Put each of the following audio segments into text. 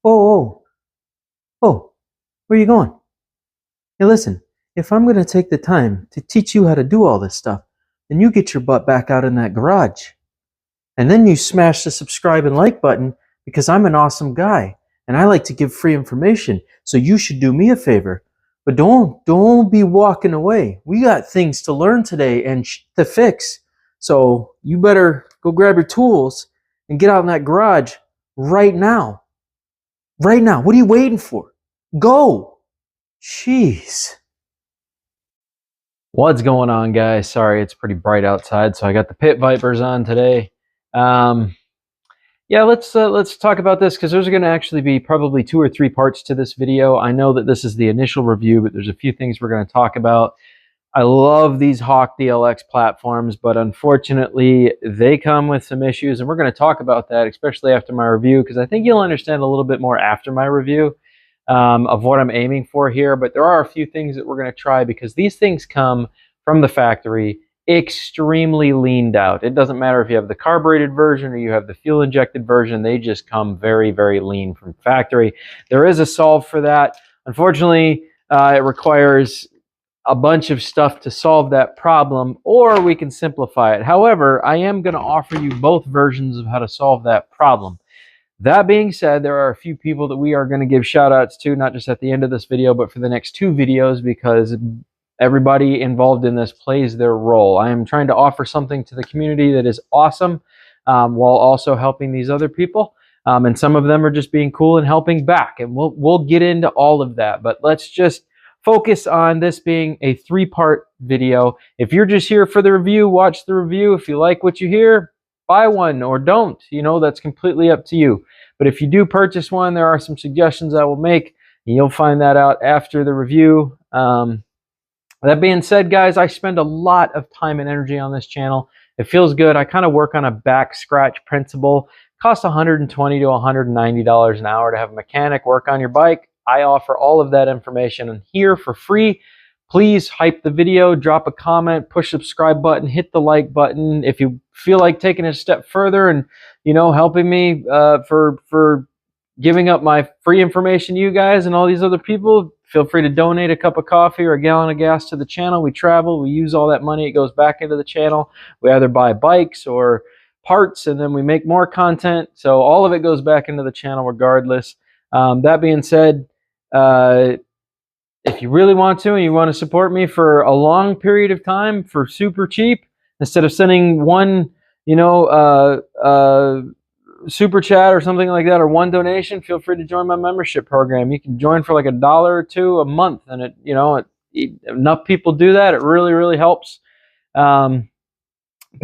Oh, oh, where are you going? Hey, listen, if I'm going to take the time to teach you how to do all this stuff, then you get your butt back out in that garage. And then you smash the subscribe and like button because I'm an awesome guy and I like to give free information. So you should do me a favor. But don't be walking away. We got things to learn today and to fix. So you better go grab your tools and get out in that garage right now. Right now. What are you waiting for? Go. Jeez. What's going on, guys? Sorry, it's pretty bright outside, so I got the pit vipers on today. Yeah, let's talk about this because there's going to actually be probably 2 or 3 parts to this video. I know that this is the initial review, but there's a few things we're going to talk about. I love these Hawk DLX platforms, but unfortunately, they come with some issues, and we're going to talk about that, especially after my review, because I think you'll understand a little bit more after my review of what I'm aiming for here. But there are a few things that we're going to try because these things come from the factory extremely leaned out. It doesn't matter if you have the carbureted version or you have the fuel injected version, they just come very, very lean from factory. There is a solve for that. Unfortunately, it requires a bunch of stuff to solve that problem, or we can simplify it. However, I am going to offer you both versions of how to solve that problem. That being said, there are a few people that we are going to give shout outs to, not just at the end of this video, but for the next 2 videos, because everybody involved in this plays their role. I am trying to offer something to the community that is awesome, while also helping these other people. And some of them are just being cool and helping back. And we'll get into all of that. But let's just focus on this being a 3-part video. If you're just here for the review, watch the review. If you like what you hear, buy one or don't. You know, that's completely up to you. But if you do purchase one, there are some suggestions I will make. And you'll find that out after the review. That being said, guys, I spend a lot of time and energy on this channel. It feels good. I kind of work on a back scratch principle. It costs $120 to $190 an hour to have a mechanic work on your bike. I offer all of that information here for free. Please hype the video, drop a comment, push the subscribe button, hit the like button. If you feel like taking it a step further and, you know, helping me for giving up my free information to you guys and all these other people, feel free to donate a cup of coffee or a gallon of gas to the channel. We travel, we use all that money, it goes back into the channel. We either buy bikes or parts, and then we make more content. So all of it goes back into the channel regardless. That being said, if you really want to and you want to support me for a long period of time for super cheap, instead of sending one, you know, super chat or something like that, or one donation, feel free to join my membership program. You can join for like $1 or $2 a month, and it, you know, enough people do that, it really helps. But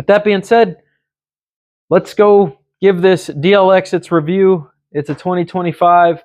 that being said, let's go give this DLX its review. It's a 2025.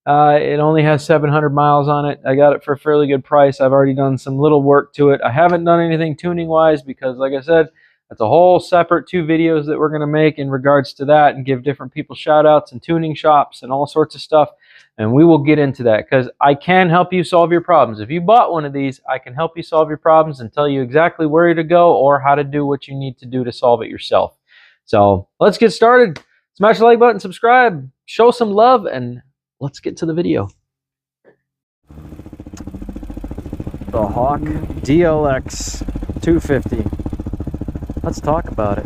It only has 700 miles on it. I got it for a fairly good price. I've already done some little work to it. I haven't done anything tuning wise because, like I said, that's a whole separate 2 videos that we're going to make in regards to that, and give different people shout outs and tuning shops and all sorts of stuff. And we will get into that because I can help you solve your problems. If you bought one of these, I can help you solve your problems and tell you exactly where to go or how to do what you need to do to solve it yourself. So let's get started. Smash the like button, subscribe, show some love, and let's get to the video. The Hawk DLX 250. Let's talk about it.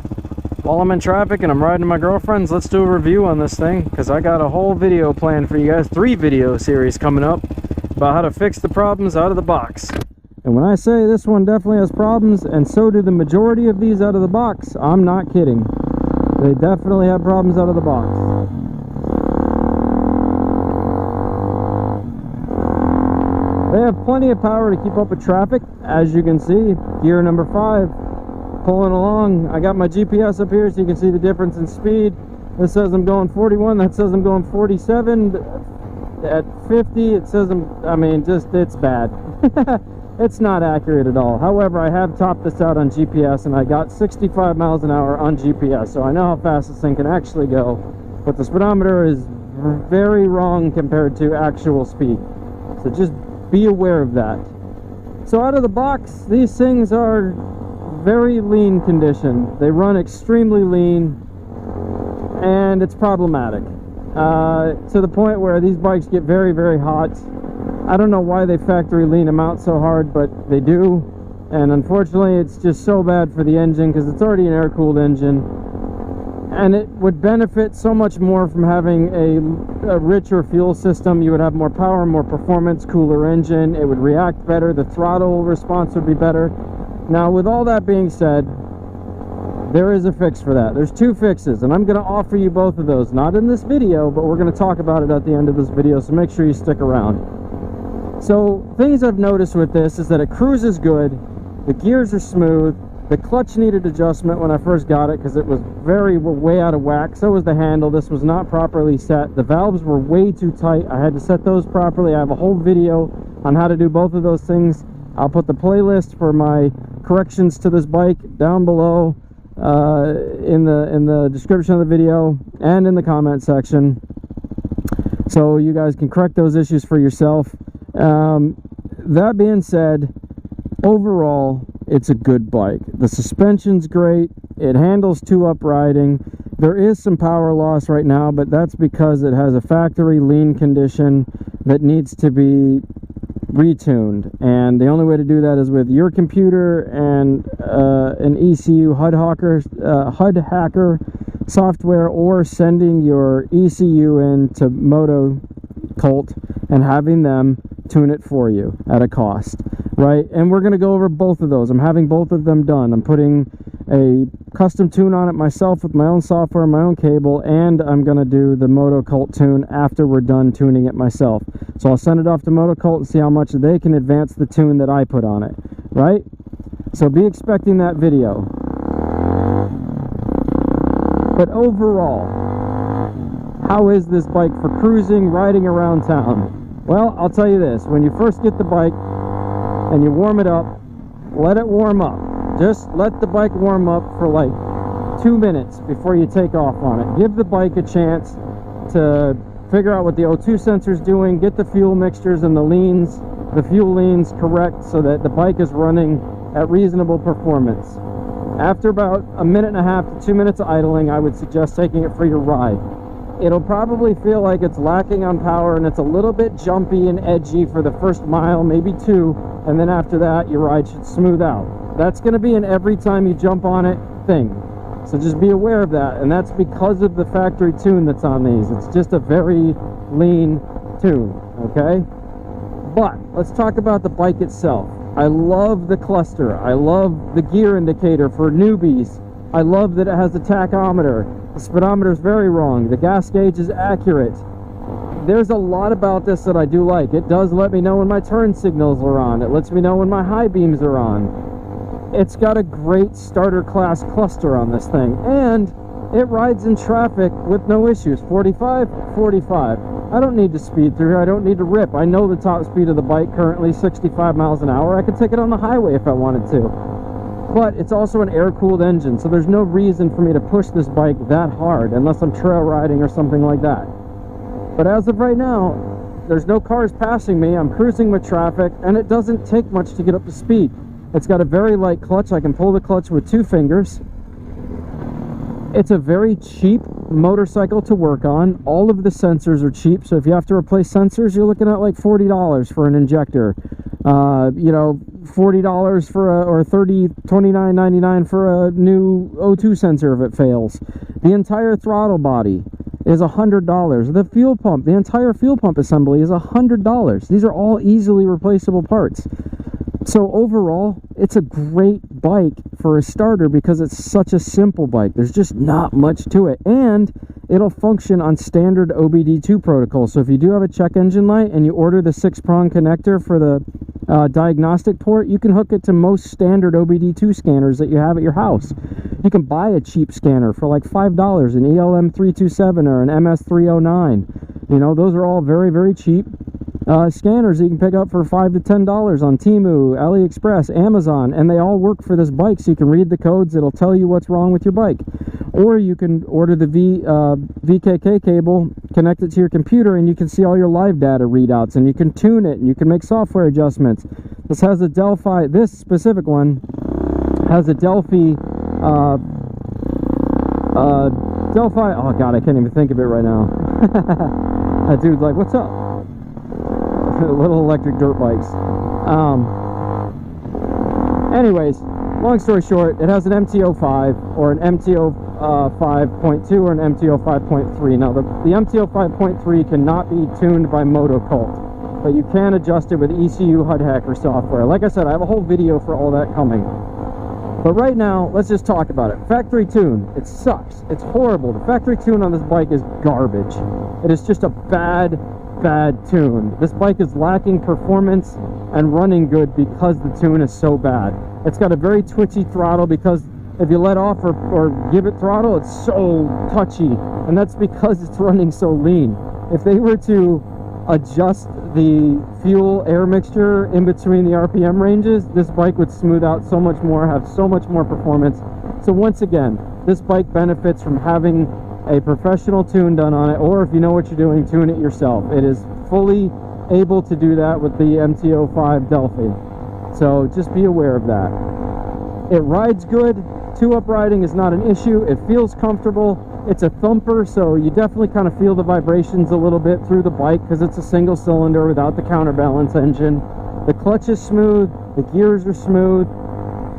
While I'm in traffic and I'm riding to my girlfriend's, let's do a review on this thing, because I got a whole video planned for you guys, 3 video series coming up about how to fix the problems out of the box. And when I say this one definitely has problems, and so do the majority of these out of the box, I'm not kidding. They definitely have problems out of the box. They have plenty of power to keep up with traffic, as you can see. Gear number 5. Pulling along. I got my GPS up here so you can see the difference in speed. This says I'm going 41, that says I'm going 47. At 50 it says I mean, just, it's bad. It's not accurate at all. However, I have topped this out on GPS, and I got 65 miles an hour on GPS, so I know how fast this thing can actually go. But the speedometer is very wrong compared to actual speed, so just be aware of that. So out of the box, these things are very lean condition. They run extremely lean, and it's problematic. to the point where these bikes get very, very hot. I don't know why they factory lean them out so hard, but they do. And unfortunately, it's just so bad for the engine because it's already an air-cooled engine. And it would benefit so much more from having a richer fuel system. You would have more power, more performance, cooler engine. It would react better. The throttle response would be better. Now, with all that being said, there is a fix for that. There's two fixes, and I'm going to offer you both of those. Not in this video, but we're going to talk about it at the end of this video, so make sure you stick around. So, things I've noticed with this is that it cruises good, the gears are smooth, the clutch needed adjustment when I first got it because it was way out of whack. So was the handle. This was not properly set. The valves were way too tight. I had to set those properly. I have a whole video on how to do both of those things. I'll put the playlist for my corrections to this bike down below in the description of the video and in the comment section, so you guys can correct those issues for yourself. That being said, overall, it's a good bike. The suspension's great. It handles 2-up riding. There is some power loss right now, but that's because it has a factory lean condition that needs to be retuned. And the only way to do that is with your computer and an ECU HUD hacker software, or sending your ECU into MotoCult and having them tune it for you at a cost. Right, and we're going to go over both of those. I'm having both of them done. I'm putting a custom tune on it myself with my own software and my own cable, and I'm going to do the MotoCult tune after we're done tuning it myself. So I'll send it off to MotoCult and see how much they can advance the tune that I put on it, right? So be expecting that video. But overall, how is this bike for cruising, riding around town? Well, I'll tell you this. When you first get the bike, and you warm it up, let it warm up. Just let the bike warm up for like 2 minutes before you take off on it. Give the bike a chance to figure out what the O2 sensor is doing, get the fuel mixtures and the fuel leans correct so that the bike is running at reasonable performance. After about 1.5 to 2 minutes of idling, I would suggest taking it for your ride. It'll probably feel like it's lacking on power and it's a little bit jumpy and edgy for the first mile, maybe 2, and then after that your ride should smooth out. That's going to be an every time you jump on it thing, so just be aware of that. And that's because of the factory tune that's on these. It's just a very lean tune, okay? But let's talk about the bike itself. I love the cluster. I love the gear indicator for newbies. I love that it has a tachometer. The speedometer is very wrong. The gas gauge is accurate. There's a lot about this that I do like. It does let me know when my turn signals are on. It lets me know when my high beams are on. It's got a great starter class cluster on this thing. And it rides in traffic with no issues. 45, 45. I don't need to speed through here. I don't need to rip. I know the top speed of the bike currently 65 miles an hour. I could take it on the highway if I wanted to. But it's also an air-cooled engine, so there's no reason for me to push this bike that hard unless I'm trail riding or something like that. But as of right now, there's no cars passing me. I'm cruising with traffic, and it doesn't take much to get up to speed. It's got a very light clutch. I can pull the clutch with 2 fingers. It's a very cheap motorcycle to work on. All of the sensors are cheap, so if you have to replace sensors, you're looking at like $40 for an injector. You know, $40 for or $29.99 for a new O2 sensor if it fails. The entire throttle body is $100. The fuel pump, the entire fuel pump assembly is $100. These are all easily replaceable parts. So overall, it's a great bike for a starter because it's such a simple bike. There's just not much to it, and it'll function on standard OBD2 protocol. So if you do have a check engine light and you order the 6-prong connector for the diagnostic port, you can hook it to most standard OBD2 scanners that you have at your house. You can buy a cheap scanner for like $5, an ELM327 or an MS309. You know, those are all very, very cheap scanners that you can pick up for $5 to $10 on Temu, AliExpress, Amazon, and they all work for this bike. So you can read the codes, it'll tell you what's wrong with your bike. Or you can order the VKK cable, connect it to your computer, and you can see all your live data readouts, and you can tune it, and you can make software adjustments. This has a Delphi, this specific one has a Delphi Delphi, oh god, I can't even think of it right now. That dude's like, what's up? Little electric dirt bikes. Anyways, long story short, it has an MTO5 or an MTO 5.2 or an MTO 5.3. Now, the MTO 5.3 cannot be tuned by MotoCult, but you can adjust it with ECU HUD Hacker software. Like I said, I have a whole video for all that coming. But right now, let's just talk about it. Factory tune, it sucks. It's horrible. The factory tune on this bike is garbage. It is just a bad tune. This bike is lacking performance and running good because the tune is so bad. It's got a very twitchy throttle because if you let off or give it throttle, it's so touchy, and that's because it's running so lean. If they were to adjust the fuel air mixture in between the RPM ranges, this bike would smooth out so much more, have so much more performance. So once again, this bike benefits from having a professional tune done on it, or if you know what you're doing, tune it yourself. It is fully able to do that with the MTO5 Delphi. So just be aware of that. It rides good. Two-up riding is not an issue. It feels comfortable. It's a thumper, so you definitely kind of feel the vibrations a little bit through the bike because it's a single cylinder without the counterbalance engine. The clutch is smooth. The gears are smooth.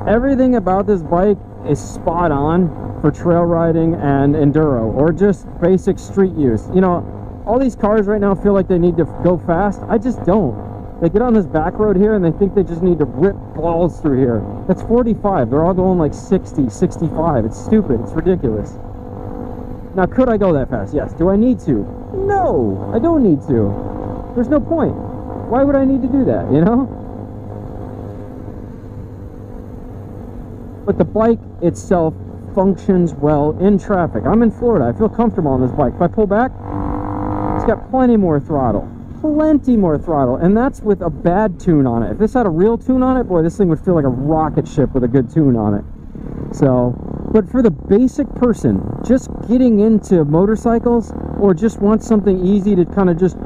Everything about this bike is spot on for trail riding and enduro, or just basic street use. You know, all these cars right now feel like they need to go fast. I just don't. They get on this back road here and they think they just need to rip balls through here. That's 45. They're all going like 60, 65. It's stupid. It's ridiculous. Now, could I go that fast? Yes. Do I need to? No, I don't need to. There's no point. Why would I need to do that, you know? But the bike itself functions well in traffic. I'm in Florida. I feel comfortable on this bike. If I pull back, it's got plenty more throttle. Plenty more throttle, and that's with a bad tune on it. If this had a real tune on it, boy, this thing would feel like a rocket ship with a good tune on it. So, but for the basic person just getting into motorcycles, or just wants something easy to kind of just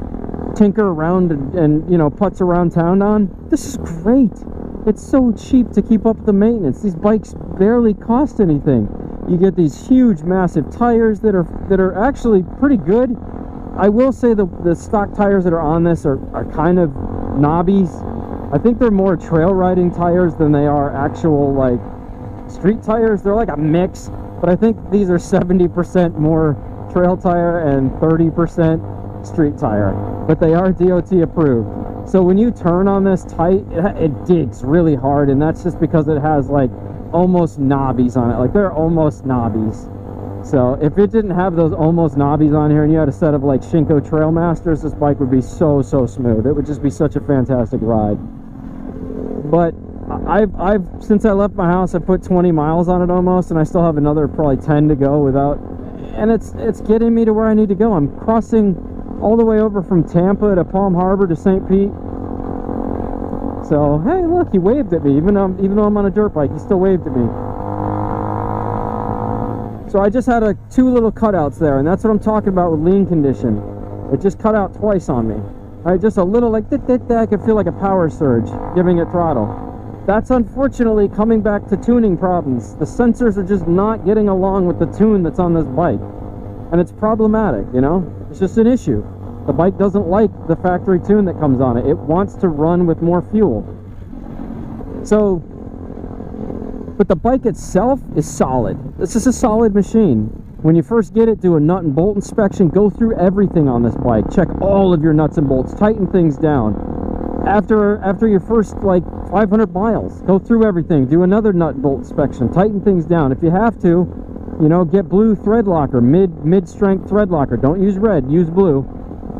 tinker around and you know, putz around town on, this is great. It's so cheap to keep up the maintenance. These bikes barely cost anything. You get these huge massive tires that are actually pretty good. I will say the stock tires that are on this are kind of knobbies. I think they're more trail riding tires than they are actual like street tires. They're like a mix, but I think these are 70% more trail tire and 30% street tire, but they are DOT approved. So when you turn on this tight, it digs really hard, and that's just because it has like almost knobbies on it. Like they're almost knobbies. So if it didn't have those almost knobbies on here and you had a set of like Shinko Trailmasters, this bike would be so smooth. It would just be such a fantastic ride. But I've since I left my house, I put 20 miles on it almost, and I still have another probably 10 to go without, and it's getting me to where I need to go. I'm crossing all the way over from Tampa to Palm Harbor to St. Pete. So hey, look, he waved at me. Even though I'm on a dirt bike, he still waved at me. So I just had two little cutouts there, and that's what I'm talking about with lean condition. It just cut out twice on me. Right, just a little like that. I could feel like a power surge giving it throttle. That's unfortunately coming back to tuning problems. The sensors are just not getting along with the tune that's on this bike, and it's problematic. You know, it's just an issue. The bike doesn't like the factory tune that comes on it. It wants to run with more fuel. So, but the bike itself is solid. This is a solid machine. When you first get it, do a nut and bolt inspection. Go through everything on this bike. Check all of your nuts and bolts. Tighten things down. After your first like 500 miles, go through everything. Do another nut and bolt inspection. Tighten things down. If you have to, you know, get blue thread locker, mid-strength thread locker. Don't use red, use blue.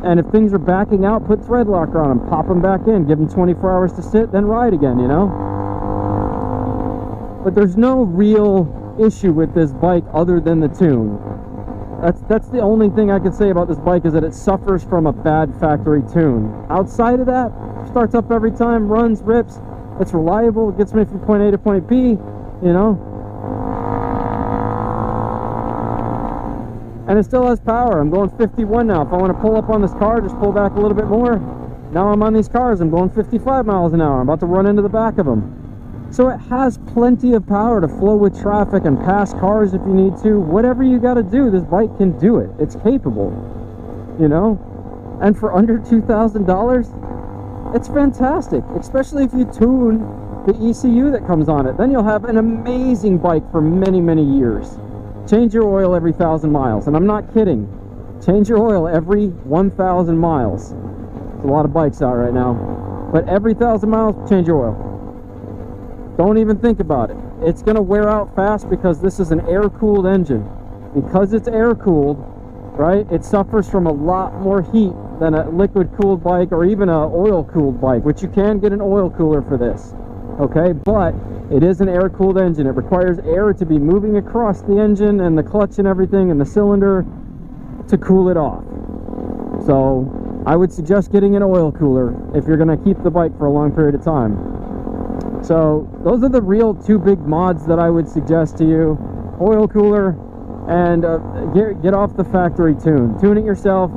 And if things are backing out, put thread locker on them. Pop them back in. Give them 24 hours to sit, then ride again, you know? But there's no real issue with this bike other than the tune. That's the only thing I can say about this bike, is that it suffers from a bad factory tune. Outside of that, starts up every time, runs, rips. It's reliable. It gets me from point A to point B, you know? And it still has power. I'm going 51 now. If I want to pull up on this car, just pull back a little bit more. Now I'm on these cars. I'm going 55 miles an hour. I'm about to run into the back of them. So it has plenty of power to flow with traffic and pass cars if you need to. Whatever you got to do, this bike can do it. It's capable, you know? And for under $2,000, it's fantastic, especially if you tune the ECU that comes on it. Then you'll have an amazing bike for many, many years. Change your oil every 1,000 miles, and I'm not kidding. Change your oil every 1,000 miles. There's a lot of bikes out right now, but every 1,000 miles, change your oil. Don't even think about it. It's going to wear out fast because this is an air-cooled engine. Because it's air-cooled, right, it suffers from a lot more heat than a liquid-cooled bike or even an oil-cooled bike, which you can get an oil cooler for this, okay? But it is an air-cooled engine. It requires air to be moving across the engine and the clutch and everything and the cylinder to cool it off. So I would suggest getting an oil cooler if you're going to keep the bike for a long period of time. So those are the real two big mods that I would suggest to you. Oil cooler and get off the factory tune. Tune it yourself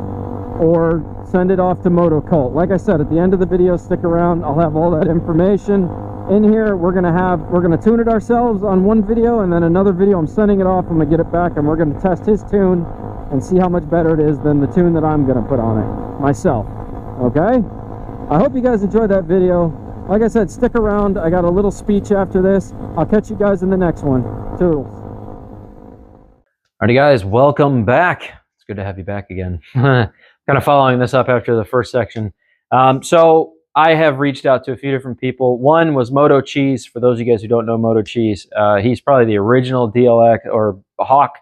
or send it off to MotoCult. Like I said, at the end of the video, stick around. I'll have all that information in here. We're gonna tune it ourselves on one video, and then another video I'm sending it off. I'm gonna get it back and we're gonna test his tune and see how much better it is than the tune that I'm gonna put on it myself. Okay? I hope you guys enjoyed that video. Like I said, stick around. I got a little speech after this. I'll catch you guys in the next one. Toodles. Alrighty guys, welcome back. It's good to have you back again. Kind of following this up after the first section. So I have reached out to a few different people. One was Moto Cheese. For those of you guys who don't know Moto Cheese, he's probably the original DLX or Hawk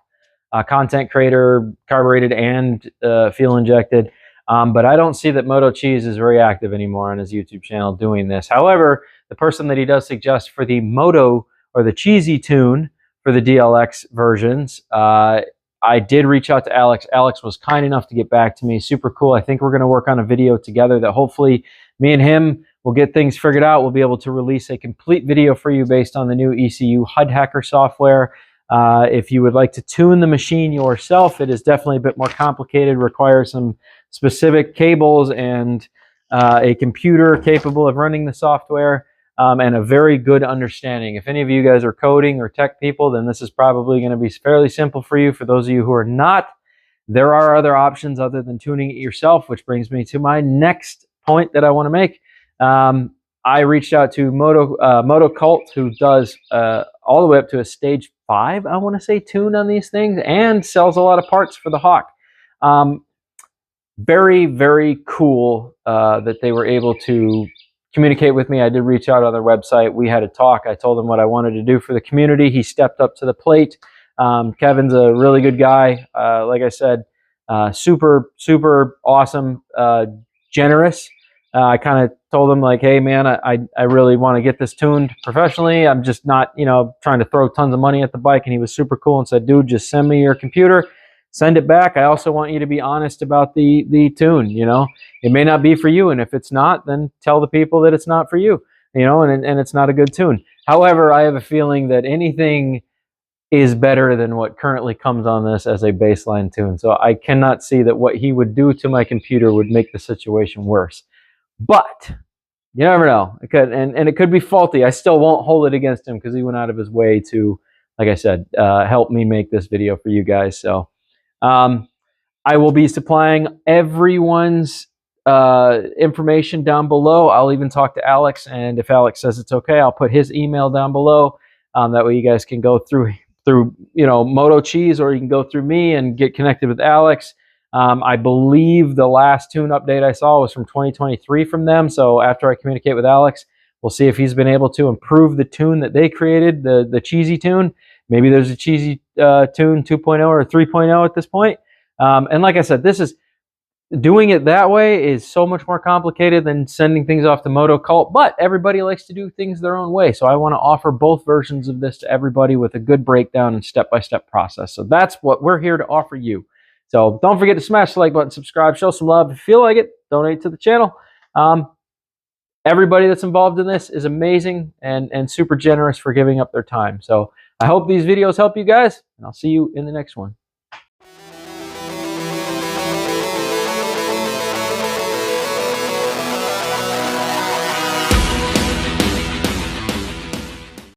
content creator, carbureted and fuel injected. But I don't see that Moto Cheese is very active anymore on his YouTube channel doing this. However, the person that he does suggest for the Moto or the Cheesy tune for the DLX versions, I did reach out to Alex. Alex was kind enough to get back to me. Super cool. I think we're going to work on a video together that hopefully me and him will get things figured out. We'll be able to release a complete video for you based on the new ECU HUD Hacker software. If you would like to tune the machine yourself, it is definitely a bit more complicated, requires some specific cables and a computer capable of running the software and a very good understanding. If any of you guys are coding or tech people, then this is probably going to be fairly simple for you. For those of you who are not, there are other options other than tuning it yourself, which brings me to my next point that I want to make. I reached out to MotoCult, who does all the way up to a stage 5, I want to say, tune on these things and sells a lot of parts for the Hawk. Very, very cool that they were able to communicate with me. I did reach out on their website. We had a talk. I told him what I wanted to do for the community. He stepped up to the plate. Kevin's a really good guy. Like I said, super, super awesome, generous. I kind of told him, like, hey, man, I really want to get this tuned professionally. I'm just not, trying to throw tons of money at the bike. And he was super cool and said, dude, just send me your computer. Send it back. I also want you to be honest about the tune. It may not be for you, and if it's not, then tell the people that it's not for you. And it's not a good tune. However, I have a feeling that anything is better than what currently comes on this as a baseline tune. So I cannot see that what he would do to my computer would make the situation worse. But you never know. It could, and it could be faulty. I still won't hold it against him because he went out of his way to, like I said, help me make this video for you guys. So I will be supplying everyone's information down below. I'll even talk to Alex, and if Alex says it's okay, I'll put his email down below. That way you guys can go through Moto Cheese, or you can go through me and get connected with Alex. I believe the last tune update I saw was from 2023 from them. So after I communicate with Alex, we'll see if he's been able to improve the tune that they created, the cheesy tune. Maybe there's a cheesy tune 2.0 or 3.0 at this point. And like I said, doing it that way is so much more complicated than sending things off to MotoCult, but everybody likes to do things their own way. So I want to offer both versions of this to everybody with a good breakdown and step-by-step process. So that's what we're here to offer you. So don't forget to smash the like button, subscribe, show some love. If you feel like it, donate to the channel. Everybody that's involved in this is amazing and super generous for giving up their time. So I hope these videos help you guys, and I'll see you in the next one.